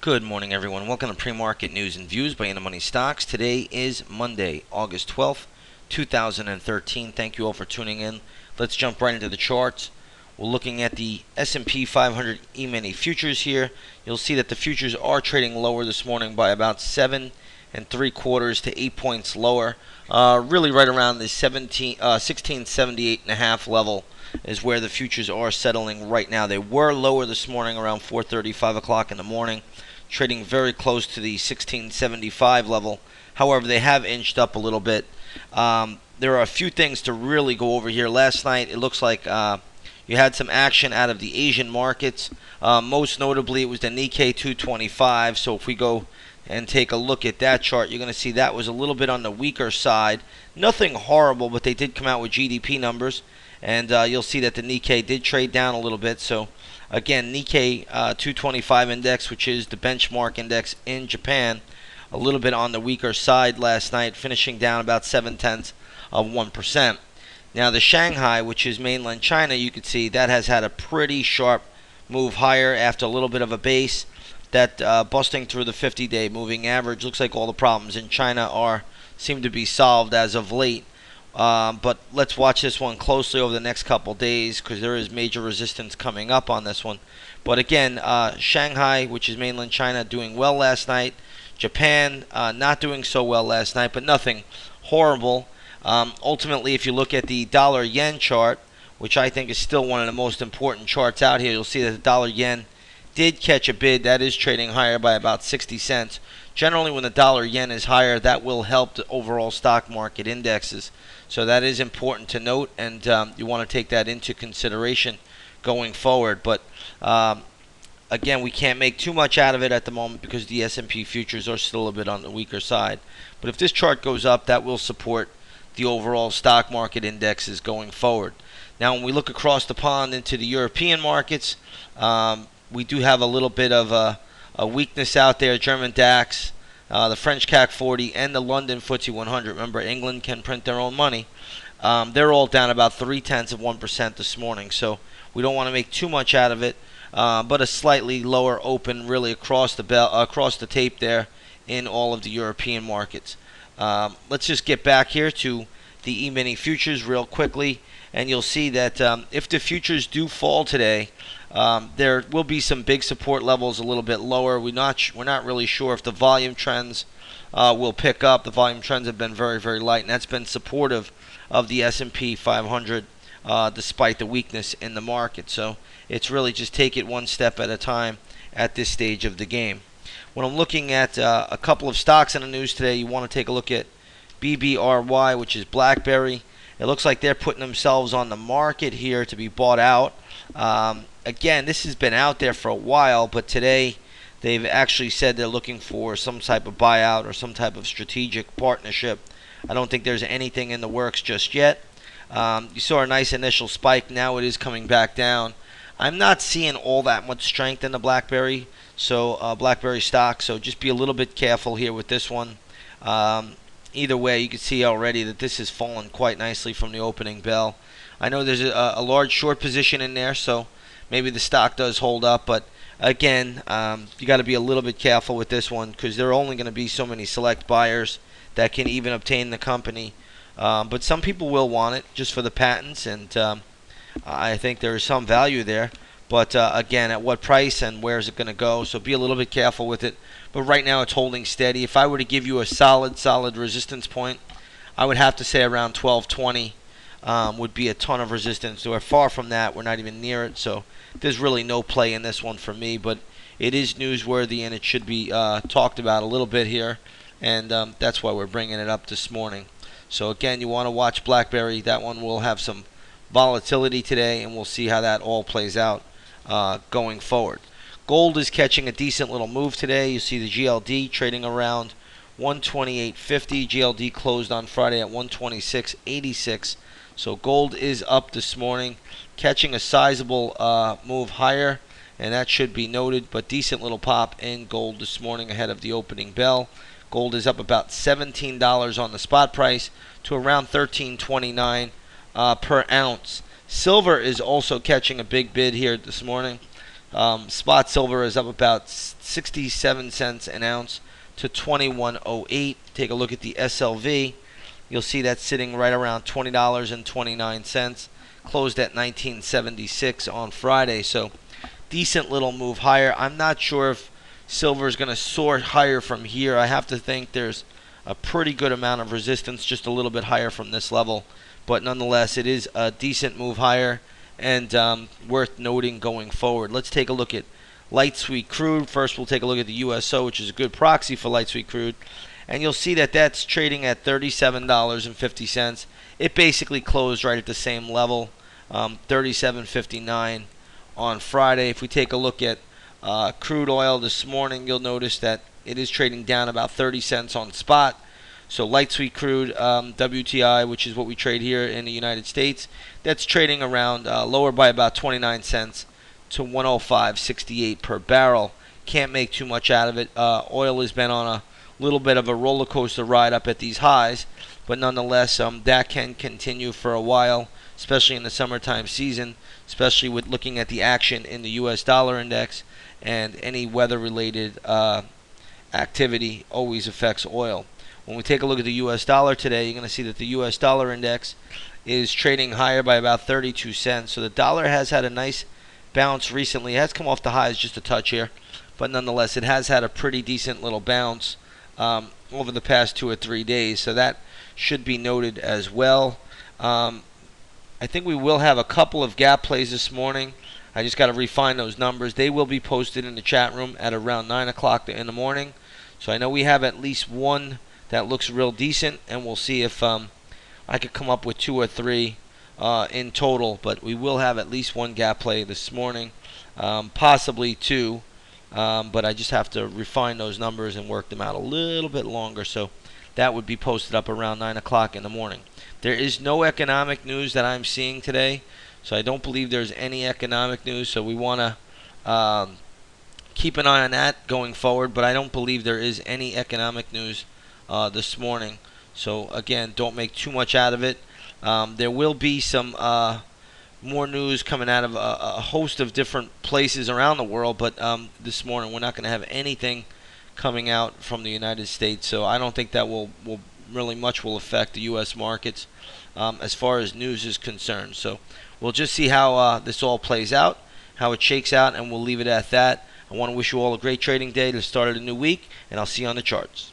Good morning, everyone. Welcome to Pre-Market News and Views by In the Money Stocks. Today is Monday, August 12th, 2013. Thank you all for tuning in. Let's jump right into the charts. We're looking at the S&P 500 E-mini futures here. You'll see that the futures are trading lower this morning by about 7.75 to 8 points lower. Really right around the 1678.5 level is where the futures are settling right now. They were lower this morning around 4:30, 5 o'clock in the morning, trading very close to the 1675 level. However, they have inched up a little bit. There are a few things to really go over here. Last night, it looks like you had some action out of the Asian markets. Most notably, it was the Nikkei 225. So if we go and take a look at that chart, you're going to see that was a little bit on the weaker side. Nothing horrible, but they did come out with GDP numbers. And you'll see that the Nikkei did trade down a little bit. So again, Nikkei 225 index, which is the benchmark index in Japan, a little bit on the weaker side last night, finishing down about 0.7%. Now the Shanghai, which is mainland China, you can see that has had a pretty sharp move higher after a little bit of a base. That busting through the 50-day moving average. Looks like all the problems in China seem to be solved as of late. But let's watch this one closely over the next couple days because there is major resistance coming up on this one. But again, Shanghai, which is mainland China, doing well last night. Japan not doing so well last night, but nothing horrible. Ultimately, if you look at the dollar-yen chart, which I think is still one of the most important charts out here, you'll see that the dollar-yen did catch a bid. That is trading higher by about 60 cents. Generally, when the dollar-yen is higher, that will help the overall stock market indexes. So that is important to note, and you want to take that into consideration going forward. But again, we can't make too much out of it at the moment because the S&P futures are still a bit on the weaker side. But if this chart goes up, that will support the overall stock market indexes going forward. Now, when we look across the pond into the European markets, we do have a little bit of a weakness out there. German DAX, the French CAC 40, and the London FTSE 100. Remember, England can print their own money. They're all down about 0.3% this morning, so we don't want to make too much out of it. But a slightly lower open, really across the tape there in all of the European markets. Let's just get back here to the E-mini futures real quickly, and you'll see that if the futures do fall today, there will be some big support levels a little bit lower. We're not really sure if the volume trends will pick up. The volume trends have been very, very light, and that's been supportive of the S&P 500 despite the weakness in the market. So it's really just take it one step at a time at this stage of the game. When I'm looking at a couple of stocks in the news today, you want to take a look at BBRY, which is BlackBerry. It looks like they're putting themselves on the market here to be bought out. Again, this has been out there for a while, but today they've actually said they're looking for some type of buyout or some type of strategic partnership. I don't think there's anything in the works just yet. You saw a nice initial spike. Now it is coming back down. I'm not seeing all that much strength in the BlackBerry stock, so just be a little bit careful here with this one. Either way, you can see already that this has fallen quite nicely from the opening bell. I know there's a large short position in there, so maybe the stock does hold up. But again, you got to be a little bit careful with this one because there are only going to be so many select buyers that can even obtain the company. But some people will want it just for the patents, and I think there is some value there. But again, at what price and where is it going to go? So be a little bit careful with it. But right now it's holding steady. If I were to give you a solid resistance point, I would have to say around 1220 would be a ton of resistance. So we're far from that. We're not even near it. So there's really no play in this one for me. But it is newsworthy and it should be talked about a little bit here. And that's why we're bringing it up this morning. So again, you want to watch BlackBerry. That one will have some volatility today, and we'll see how that all plays out going forward. Gold is catching a decent little move today. You see the GLD trading around 128.50. GLD closed on Friday at 126.86. So gold is up this morning, catching a sizable move higher, and that should be noted. But decent little pop in gold this morning ahead of the opening bell. Gold is up about $17 on the spot price to around $13.29 per ounce. Silver is also catching a big bid here this morning. Spot silver is up about 67 cents an ounce to 21.08. Take a look at the SLV. You'll see that sitting right around $20.29. Closed at 19.76 on Friday. So decent little move higher. I'm not sure if silver is going to soar higher from here. I have to think there's a pretty good amount of resistance just a little bit higher from this level. But nonetheless, it is a decent move higher and worth noting going forward. Let's take a look at light sweet crude. First, we'll take a look at the USO, which is a good proxy for light sweet crude. And you'll see that that's trading at $37.50. It basically closed right at the same level, $37.59 on Friday. If we take a look at crude oil this morning, you'll notice that it is trading down about 30 cents on spot. So light sweet crude, WTI, which is what we trade here in the United States, that's trading around lower by about 29 cents to 105.68 per barrel. Can't make too much out of it. Oil has been on a little bit of a roller coaster ride up at these highs, but nonetheless, that can continue for a while, especially in the summertime season, especially with looking at the action in the U.S. dollar index, and any weather-related activity always affects oil. When we take a look at the U.S. dollar today, you're going to see that the U.S. dollar index is trading higher by about 32 cents. So the dollar has had a nice bounce recently. It has come off the highs just a touch here, but nonetheless, it has had a pretty decent little bounce over the past 2 or 3 days. So that should be noted as well. I think we will have a couple of gap plays this morning. I just got to refine those numbers. They will be posted in the chat room at around 9 o'clock in the morning. So I know we have at least one that looks real decent, and we'll see if I could come up with 2 or 3 in total. But we will have at least one gap play this morning, possibly 2. But I just have to refine those numbers and work them out a little bit longer. So that would be posted up around 9 o'clock in the morning. There is no economic news that I'm seeing today, so I don't believe there's any economic news. So we want to keep an eye on that going forward, but I don't believe there is any economic news this morning. So again, don't make too much out of it. There will be some more news coming out of a host of different places around the world, but this morning we're not going to have anything coming out from the United States. So I don't think that will really much will affect the U.S. markets as far as news is concerned. So we'll just see how this all plays out, how it shakes out, and we'll leave it at that. I want to wish you all a great trading day to start of the new week, and I'll see you on the charts.